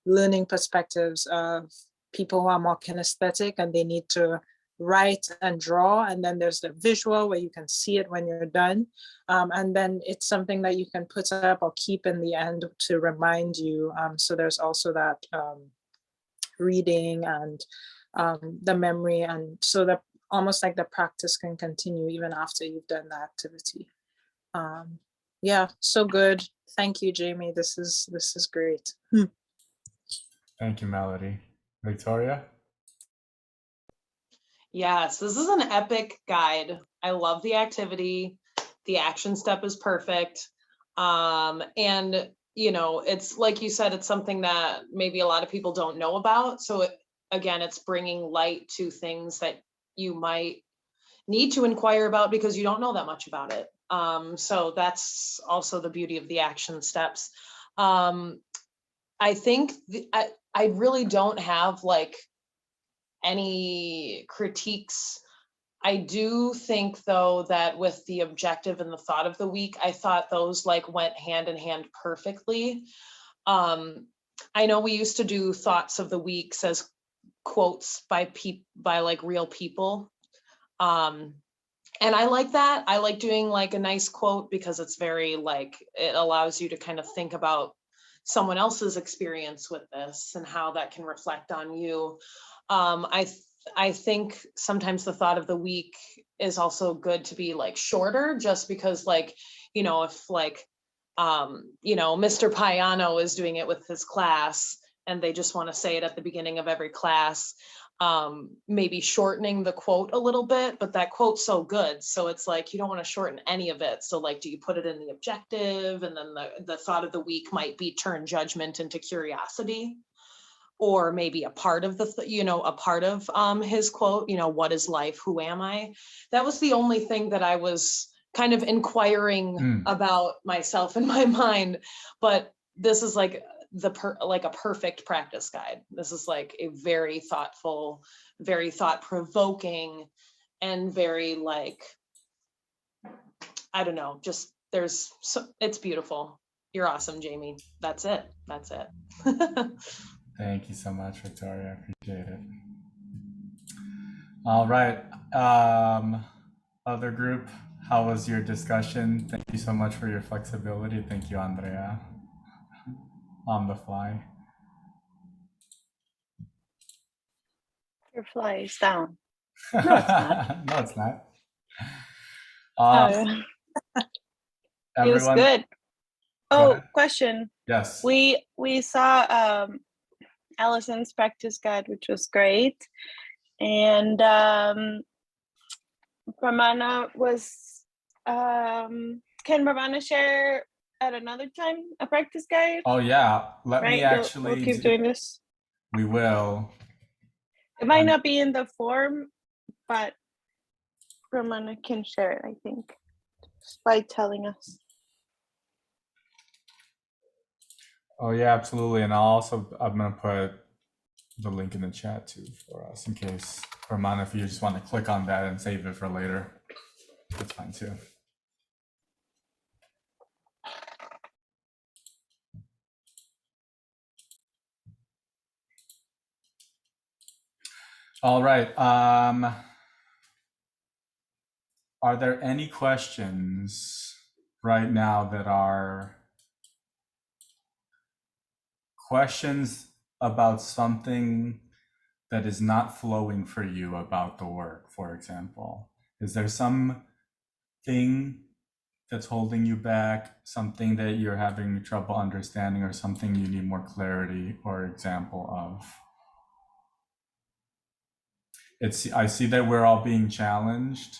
[SPEAKER 2] learning perspectives of people who are more kinesthetic and they need to write and draw, and then there's the visual where you can see it when you're done, and then it's something that you can put up or keep in the end to remind you. So there's also that reading and the memory, and so that almost like the practice can continue even after you've done the activity. Yeah, so good. Thank you, Jamie. This is great.
[SPEAKER 1] Thank you, Melody. Victoria?
[SPEAKER 5] Yes, this is an epic guide. I love the activity. The action step is perfect. And it's like you said, it's something that maybe a lot of people don't know about. So again, it's bringing light to things that you might need to inquire about because you don't know that much about it. So that's also the beauty of the action steps. I think I really don't have like any critiques. I do think though that with the objective and the thought of the week, I thought those like went hand in hand perfectly. I know we used to do thoughts of the weeks as quotes by like real people. And I like that. I like doing like a nice quote because it's very like, it allows you to kind of think about someone else's experience with this and how that can reflect on you. I think sometimes the thought of the week is also good to be like shorter, just because like, if like, Mr. Payano is doing it with his class and they just want to say it at the beginning of every class, maybe shortening the quote a little bit, but that quote's so good. So it's like, you don't want to shorten any of it. So like, do you put it in the objective? And then the thought of the week might be turn judgment into curiosity. Or maybe a part of his quote, what is life? Who am I? That was the only thing that I was kind of inquiring about myself in my mind. But this is like a perfect practice guide. This is like a very thoughtful, very thought-provoking, and very like, I don't know, just it's beautiful. You're awesome, Jamie. That's it.
[SPEAKER 1] Thank you so much, Victoria. I appreciate it. All right. Other group, how was your discussion? Thank you so much for your flexibility. Thank you, Andrea. On the fly.
[SPEAKER 4] Your fly is down.
[SPEAKER 1] No, it's not. No, it's not.
[SPEAKER 4] It was
[SPEAKER 1] Everyone,
[SPEAKER 4] good.
[SPEAKER 1] go
[SPEAKER 4] Oh,
[SPEAKER 1] ahead.
[SPEAKER 4] question.
[SPEAKER 1] Yes.
[SPEAKER 4] We saw Allison's practice guide, which was great. And Pramana was, can Pramana share at another time a practice guide?
[SPEAKER 1] Oh yeah, let me
[SPEAKER 4] Right?
[SPEAKER 1] actually
[SPEAKER 4] We'll keep doing this.
[SPEAKER 1] We will.
[SPEAKER 4] It might not be in the form, but Pramana can share it, I think, just by telling us.
[SPEAKER 1] Oh yeah, absolutely. And I'm gonna put the link in the chat too for us in case, Ramana, if you just want to click on that and save it for later, that's fine too. All right. Are there any questions right now that are questions about something that is not flowing for you about the work, for example? Is there some thing that's holding you back, something that you're having trouble understanding, or something you need more clarity or example of? I see that we're all being challenged,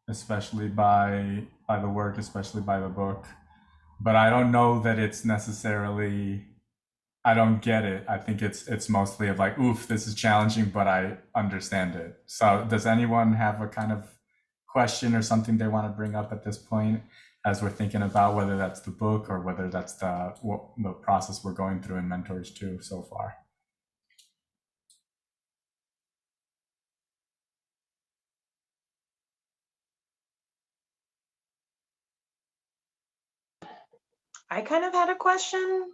[SPEAKER 1] especially by the work, especially by the book, but I don't know that it's necessarily, I don't get it. I think it's mostly of like, oof, this is challenging, but I understand it. So does anyone have a kind of question or something they want to bring up at this point as we're thinking about whether that's the book or whether that's the process we're going through in Mentors 2 so far?
[SPEAKER 5] I kind of had a question.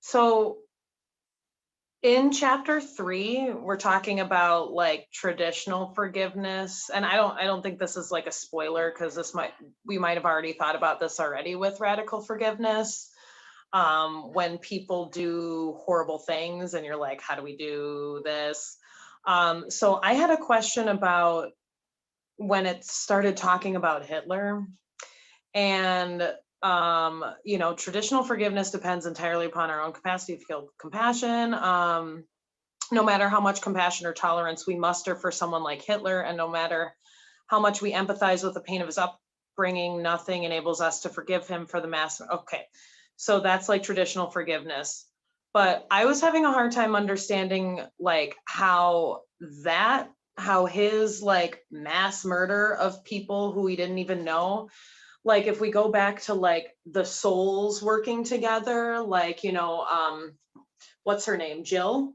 [SPEAKER 5] So in chapter 3, we're talking about like traditional forgiveness, and I don't think this is like a spoiler because we might have already thought about this already with radical forgiveness. When people do horrible things and you're like, how do we do this? So I had a question about when it started talking about Hitler, and traditional forgiveness depends entirely upon our own capacity to feel compassion. No matter how much compassion or tolerance we muster for someone like Hitler, and no matter how much we empathize with the pain of his upbringing, nothing enables us to forgive him for the mass. Okay, so that's like traditional forgiveness. But I was having a hard time understanding like how his like mass murder of people who we didn't even know, like if we go back to like the souls working together, like, what's her name? Jill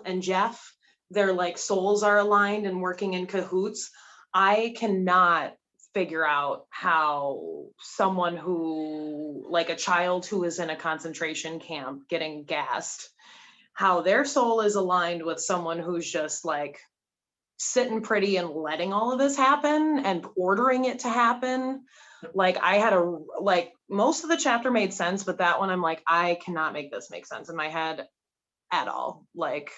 [SPEAKER 5] and Jeff, their like souls are aligned and working in cahoots. I cannot figure out how someone who, like a child who is in a concentration camp getting gassed, how their soul is aligned with someone who's just like sitting pretty and letting all of this happen and ordering it to happen. Like most of the chapter made sense, but that one I'm like, I cannot make this make sense in my head at all. Like,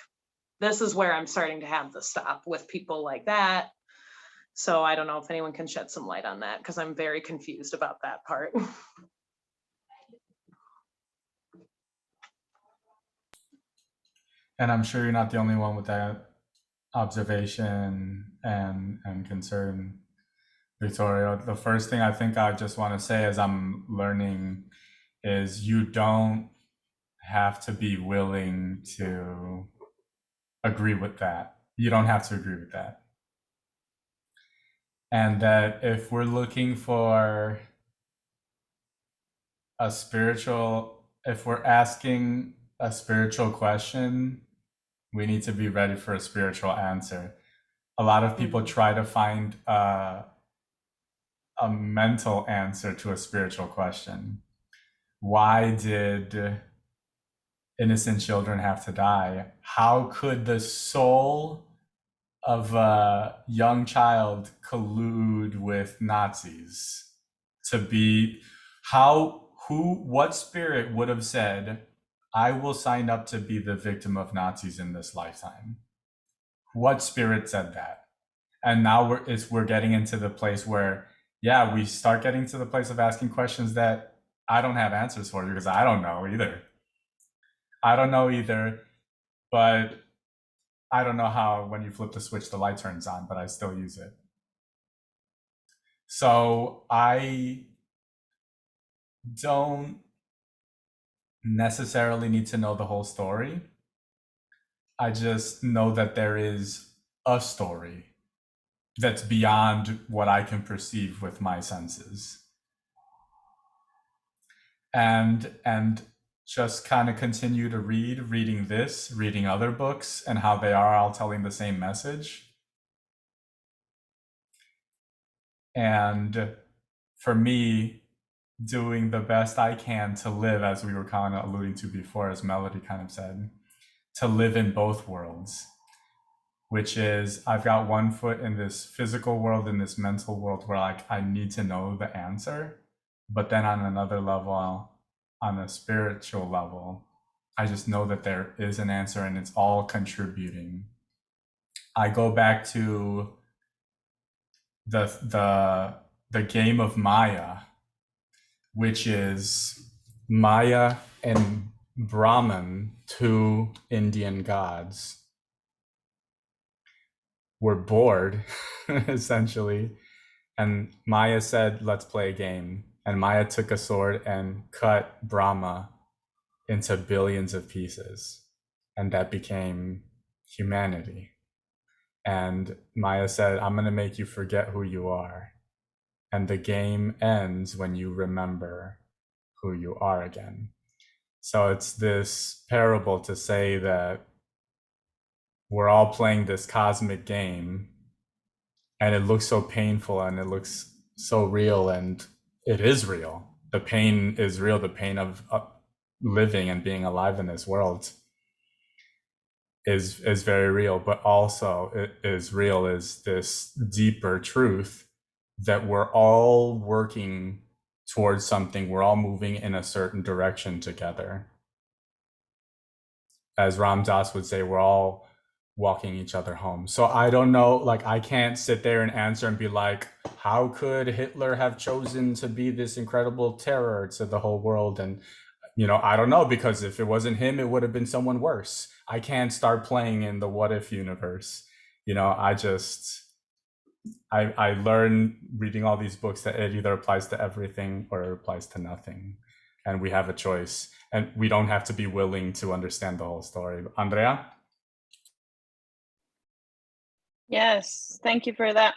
[SPEAKER 5] this is where I'm starting to have the stop with people like that. So I don't know if anyone can shed some light on that, because I'm very confused about that part.
[SPEAKER 1] And I'm sure you're not the only one with that observation and concern, Victoria. The first thing I think I just want to say as I'm learning is you don't have to be willing to agree with that. You don't have to agree with that. And that if we're looking for if we're asking a spiritual question, we need to be ready for a spiritual answer. A lot of people try to find a mental answer to a spiritual question. Why did innocent children have to die? How could the soul of a young child collude with Nazis to be what spirit would have said, I will sign up to be the victim of Nazis in this lifetime? What spirit said that? And now we're getting into the place where, yeah, we start getting to the place of asking questions that I don't have answers for, because I don't know either. But I don't know how when you flip the switch, the light turns on, but I still use it. So I don't necessarily need to know the whole story. I just know that there is a story that's beyond what I can perceive with my senses. And just kind of continue to reading this, reading other books, and how they are all telling the same message. And for me, doing the best I can to live, as we were kind of alluding to before, as Melody kind of said, to live in both worlds, which is I've got one foot in this physical world, in this mental world where I need to know the answer. But then on another level, on a spiritual level, I just know that there is an answer and it's all contributing. I go back to the game of Maya, which is Maya and Brahman, two Indian gods, were bored, essentially. And Maya said, let's play a game. And Maya took a sword and cut Brahma into billions of pieces. And that became humanity. And Maya said, I'm going to make you forget who you are. And the game ends when you remember who you are again. So it's this parable to say that we're all playing this cosmic game, and it looks so painful and it looks so real, and it is real. The pain is real. The pain of living and being alive in this world is very real, but also it is real is this deeper truth that we're all working towards something. We're all moving in a certain direction together. As Ram Dass would say, we're all walking each other home. So I don't know, like I can't sit there and answer and be like, how could Hitler have chosen to be this incredible terror to the whole world? And I don't know, because if it wasn't him, it would have been someone worse. I can't start playing in the what if universe. I learned reading all these books that it either applies to everything or it applies to nothing. And we have a choice. And we don't have to be willing to understand the whole story. Andrea?
[SPEAKER 4] Yes, thank you for that.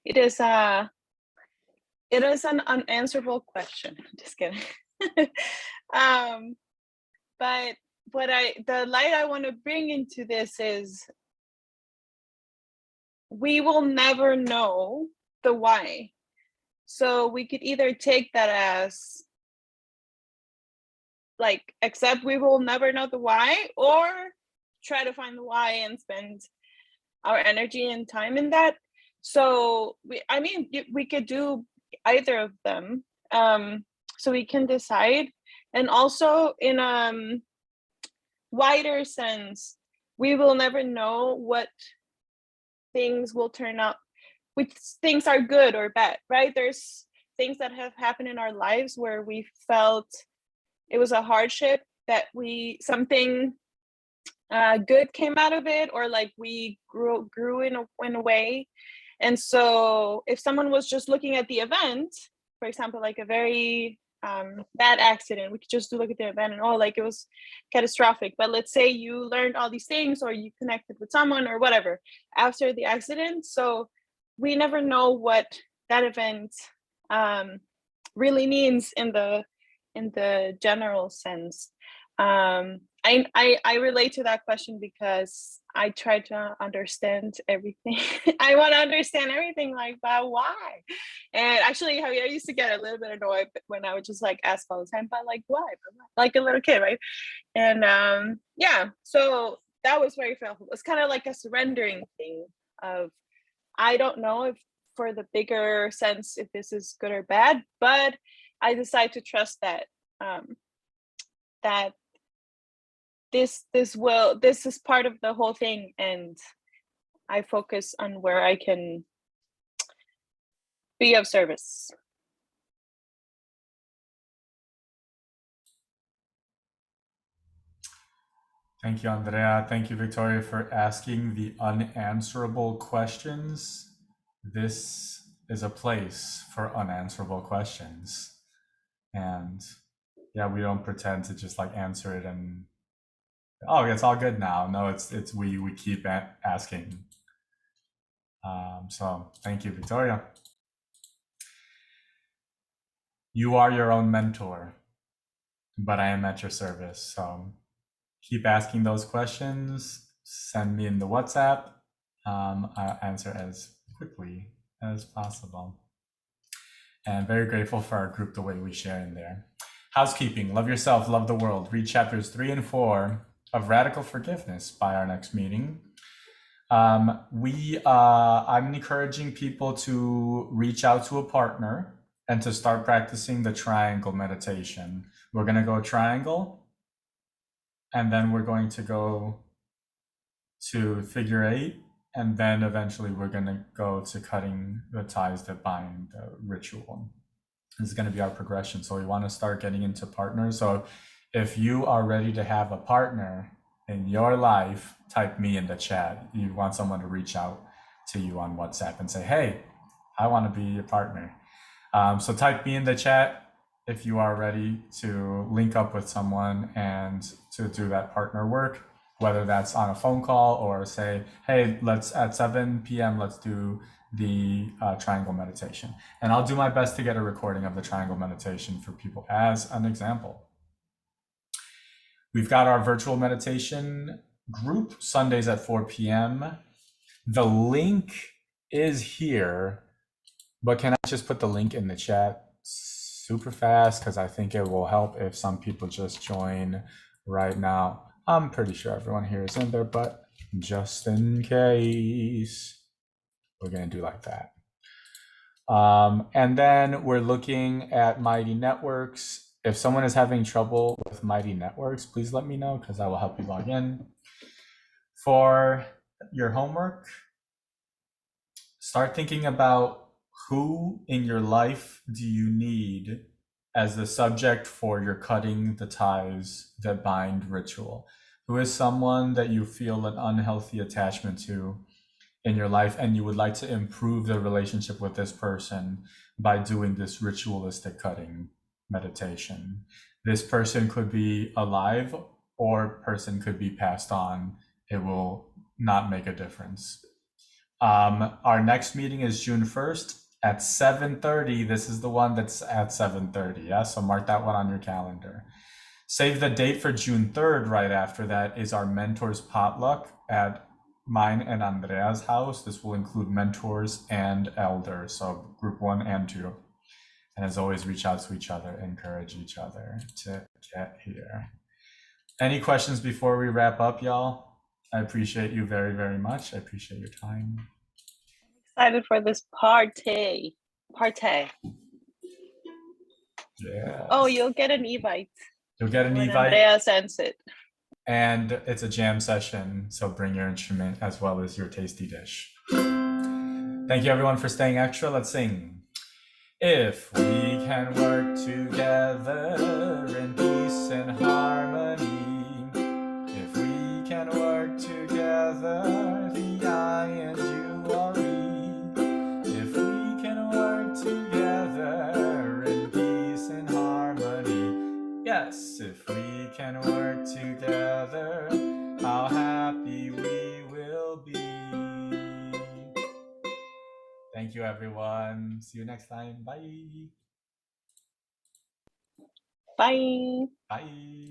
[SPEAKER 4] It is an unanswerable question. Just kidding. But the light I want to bring into this is we will never know the why. So we could either take that as like accept we will never know the why, or try to find the why and spend our energy and time in that. So we could do either of them, so we can decide. And also in wider sense, we will never know what things will turn out, which things are good or bad, right? There's things that have happened in our lives where we felt it was a hardship, that something good came out of it, or like we grew in a way. And so if someone was just looking at the event, for example, like a very bad accident, we could just look at the event and like it was catastrophic. But let's say you learned all these things, or you connected with someone or whatever after the accident. So we never know what that event really means in the general sense. I relate to that question because I try to understand everything. I want to understand everything, like, but why? And actually, Javier used to get a little bit annoyed when I would just like ask all the time, but like, why? Like a little kid, right? And yeah, so that was very helpful. It's kind of like a surrendering thing of, I don't know if for the bigger sense, if this is good or bad, but I decide to trust that that this is part of the whole thing, and I focus on where I can be of service.
[SPEAKER 1] Thank you, Andrea. Thank you, Victoria, for asking the unanswerable questions. This is a place for unanswerable questions. And yeah, we don't pretend to just like answer it and, oh, it's all good now. No, it's we keep asking. So thank you, Victoria. You are your own mentor. but I am at your service. So keep asking those questions. Send me in the WhatsApp. I'll answer as quickly as possible. And very grateful for our group, the way we share in there. Housekeeping, love yourself, love the world. Read chapters 3 and 4 of Radical Forgiveness by our next meeting. I'm encouraging people to reach out to a partner and to start practicing the triangle meditation. We're going to go triangle, and then we're going to go to figure 8, and then eventually we're going to go to cutting the ties that bind the ritual. This is going to be our progression. So we want to start getting into partners. So if you are ready to have a partner in your life, type me in the chat. You want someone to reach out to you on WhatsApp and say, hey, I want to be your partner. So type me in the chat if you are ready to link up with someone and to do that partner work, whether that's on a phone call or say, hey, let's at 7 p.m., let's do the triangle meditation. And I'll do my best to get a recording of the triangle meditation for people as an example. We've got our virtual meditation group Sundays at 4 p.m. The link is here, but can I just put the link in the chat super fast? Because I think it will help if some people just join right now. I'm pretty sure everyone here is in there, but just in case, we're going to do like that. And then we're looking at Mighty Networks. If someone is having trouble with Mighty Networks, please let me know because I will help you log in. For your homework, start thinking about who in your life do you need as the subject for your cutting the ties that bind ritual. Who is someone that you feel an unhealthy attachment to in your life and you would like to improve the relationship with this person by doing this ritualistic cutting meditation. This person could be alive or person could be passed on. It will not make a difference. Our next meeting is June 1st at 7:30. This is the one that's at 7:30. Yeah, so mark that one on your calendar. Save the date for June 3rd. Right after that is our mentors potluck at mine and Andrea's house. This will include mentors and elders, so group 1 and 2. And as always, reach out to each other, encourage each other to get here. Any questions before we wrap up, y'all? I appreciate you very, very much. I appreciate your time.
[SPEAKER 4] Excited for this party.
[SPEAKER 1] Yeah.
[SPEAKER 4] Oh, you'll get an invite.
[SPEAKER 1] You'll get an
[SPEAKER 4] when
[SPEAKER 1] invite.
[SPEAKER 4] Andrea sends it.
[SPEAKER 1] And it's a jam session, so bring your instrument as well as your tasty dish. Thank you everyone for staying extra. Let's sing. If we can work together in peace and harmony, if we can work together, the I and you are we. If we can work together in peace and harmony, yes, if we can work together, how happy we will be. Thank you, everyone. See you next time. Bye.
[SPEAKER 4] Bye.
[SPEAKER 1] Bye.